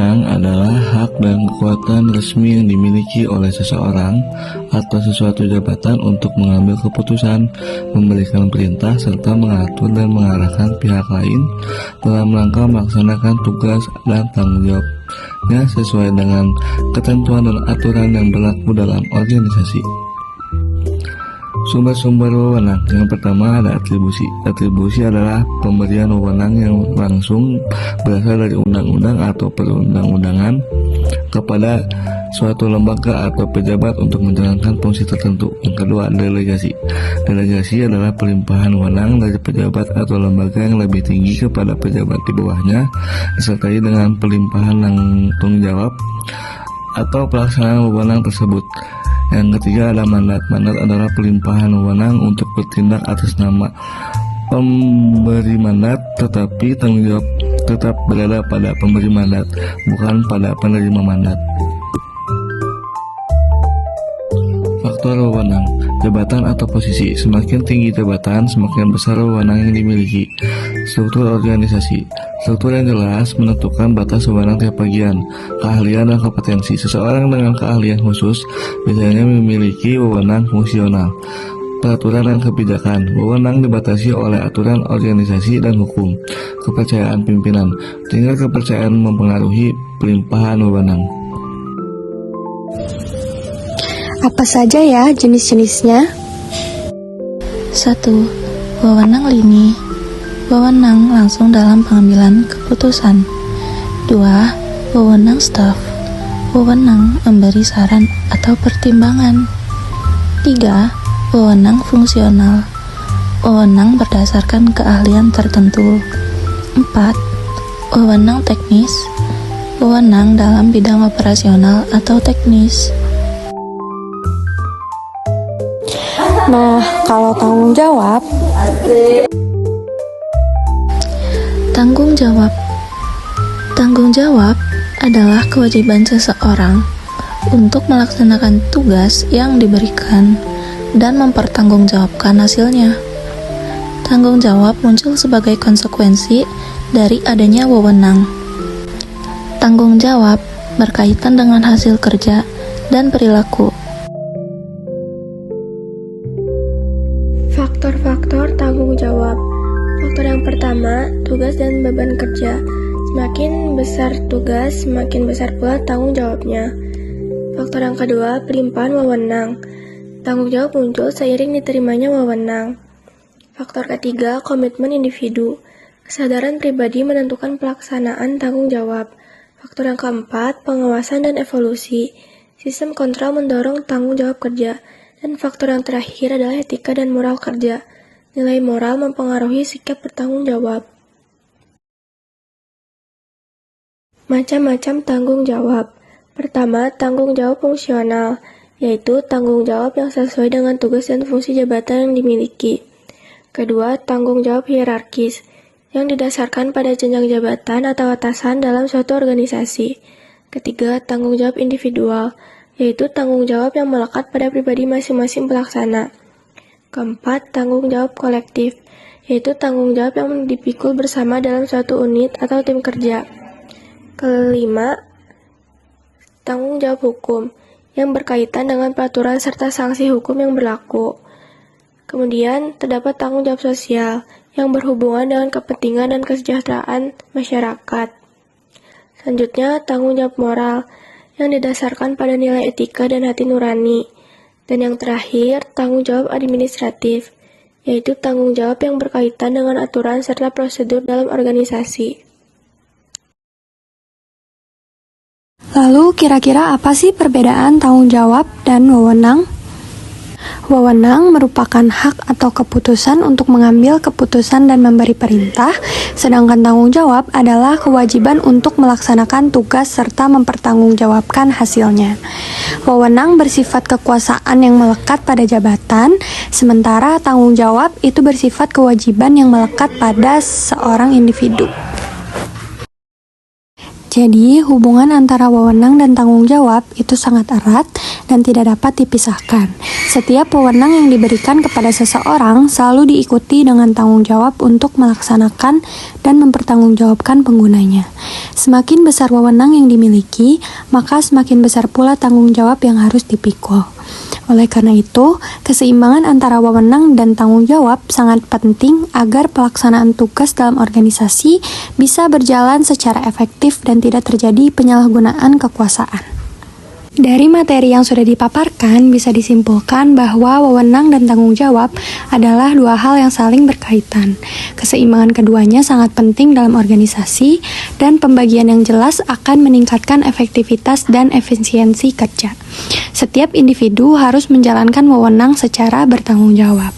Wewenang adalah hak dan kekuatan resmi yang dimiliki oleh seseorang atau sesuatu jabatan untuk mengambil keputusan, memberikan perintah, serta mengatur dan mengarahkan pihak lain dalam rangka melaksanakan tugas dan tanggung jawabnya sesuai dengan ketentuan dan aturan yang berlaku dalam organisasi. Sumber-sumber wewenang. Yang pertama ada atribusi. Atribusi adalah pemberian wewenang yang langsung berasal dari undang-undang atau perundang-undangan kepada suatu lembaga atau pejabat untuk menjalankan fungsi tertentu. Yang kedua, delegasi. Delegasi adalah pelimpahan wewenang dari pejabat atau lembaga yang lebih tinggi kepada pejabat di bawahnya, disertai dengan pelimpahan tanggung jawab atau pelaksanaan wewenang tersebut. Yang ketiga ada mandat. Mandat adalah pelimpahan wewenang untuk bertindak atas nama pemberi mandat, tetapi tanggung jawab tetap berada pada pemberi mandat, bukan pada penerima mandat. Faktor wewenang. Jabatan atau posisi. Semakin tinggi jabatan, semakin besar wewenang yang dimiliki. Struktur organisasi. Struktur yang jelas menentukan batas wewenang tiap bagian, keahlian dan kompetensi. Seseorang dengan keahlian khusus biasanya memiliki wewenang fungsional. Peraturan dan kebijakan. Wewenang dibatasi oleh aturan organisasi dan hukum. Kepercayaan pimpinan. Tingkat kepercayaan mempengaruhi pelimpahan wewenang. Apa saja ya jenis-jenisnya? 1. Wewenang lini. Wewenang langsung dalam pengambilan keputusan. 2. Wewenang staf. Wewenang memberi saran atau pertimbangan. 3. Wewenang fungsional. Wewenang berdasarkan keahlian tertentu. 4. Wewenang teknis. Wewenang dalam bidang operasional atau teknis. Nah, kalau tanggung jawab, Tanggung jawab adalah kewajiban seseorang untuk melaksanakan tugas yang diberikan dan mempertanggungjawabkan hasilnya. Tanggung jawab muncul sebagai konsekuensi dari adanya wewenang. Tanggung jawab berkaitan dengan hasil kerja dan perilaku. Faktor-faktor tanggung jawab. Faktor yang pertama, tugas dan beban kerja. Semakin besar tugas, semakin besar pula tanggung jawabnya. Faktor yang kedua, pelimpahan wewenang. Tanggung jawab muncul seiring diterimanya wewenang. Faktor ketiga, komitmen individu. Kesadaran pribadi menentukan pelaksanaan tanggung jawab. Faktor yang keempat, pengawasan dan evolusi. Sistem kontrol mendorong tanggung jawab kerja. Dan faktor yang terakhir adalah etika dan moral kerja. Nilai moral mempengaruhi sikap bertanggung jawab. Macam-macam tanggung jawab. Pertama, tanggung jawab fungsional, yaitu tanggung jawab yang sesuai dengan tugas dan fungsi jabatan yang dimiliki. Kedua, tanggung jawab hierarkis, yang didasarkan pada jenjang jabatan atau atasan dalam suatu organisasi. Ketiga, tanggung jawab individual, yaitu tanggung jawab yang melekat pada pribadi masing-masing pelaksana. Keempat, tanggung jawab kolektif, yaitu tanggung jawab yang dipikul bersama dalam suatu unit atau tim kerja. Kelima, tanggung jawab hukum, yang berkaitan dengan peraturan serta sanksi hukum yang berlaku. Kemudian, terdapat tanggung jawab sosial, yang berhubungan dengan kepentingan dan kesejahteraan masyarakat. Selanjutnya, tanggung jawab moral, yang didasarkan pada nilai etika dan hati nurani. Dan yang terakhir, tanggung jawab administratif, yaitu tanggung jawab yang berkaitan dengan aturan serta prosedur dalam organisasi. lalu kira-kira apa sih perbedaan tanggung jawab dan wewenang? Wewenang merupakan hak atau keputusan untuk mengambil keputusan dan memberi perintah, sedangkan tanggung jawab adalah kewajiban untuk melaksanakan tugas serta mempertanggungjawabkan hasilnya. Wewenang bersifat kekuasaan yang melekat pada jabatan, sementara tanggung jawab itu bersifat kewajiban yang melekat pada seorang individu. Jadi, hubungan antara wewenang dan tanggung jawab itu sangat erat dan tidak dapat dipisahkan. Setiap wewenang yang diberikan kepada seseorang selalu diikuti dengan tanggung jawab untuk melaksanakan dan mempertanggungjawabkan penggunanya. Semakin besar wewenang yang dimiliki, maka semakin besar pula tanggung jawab yang harus dipikul. Oleh karena itu, keseimbangan antara wewenang dan tanggung jawab sangat penting agar pelaksanaan tugas dalam organisasi bisa berjalan secara efektif dan tidak terjadi penyalahgunaan kekuasaan. Dari materi yang sudah dipaparkan, bisa disimpulkan bahwa wewenang dan tanggung jawab adalah dua hal yang saling berkaitan. Keseimbangan keduanya sangat penting dalam organisasi, dan pembagian yang jelas akan meningkatkan efektivitas dan efisiensi kerja. Setiap individu harus menjalankan wewenang secara bertanggung jawab.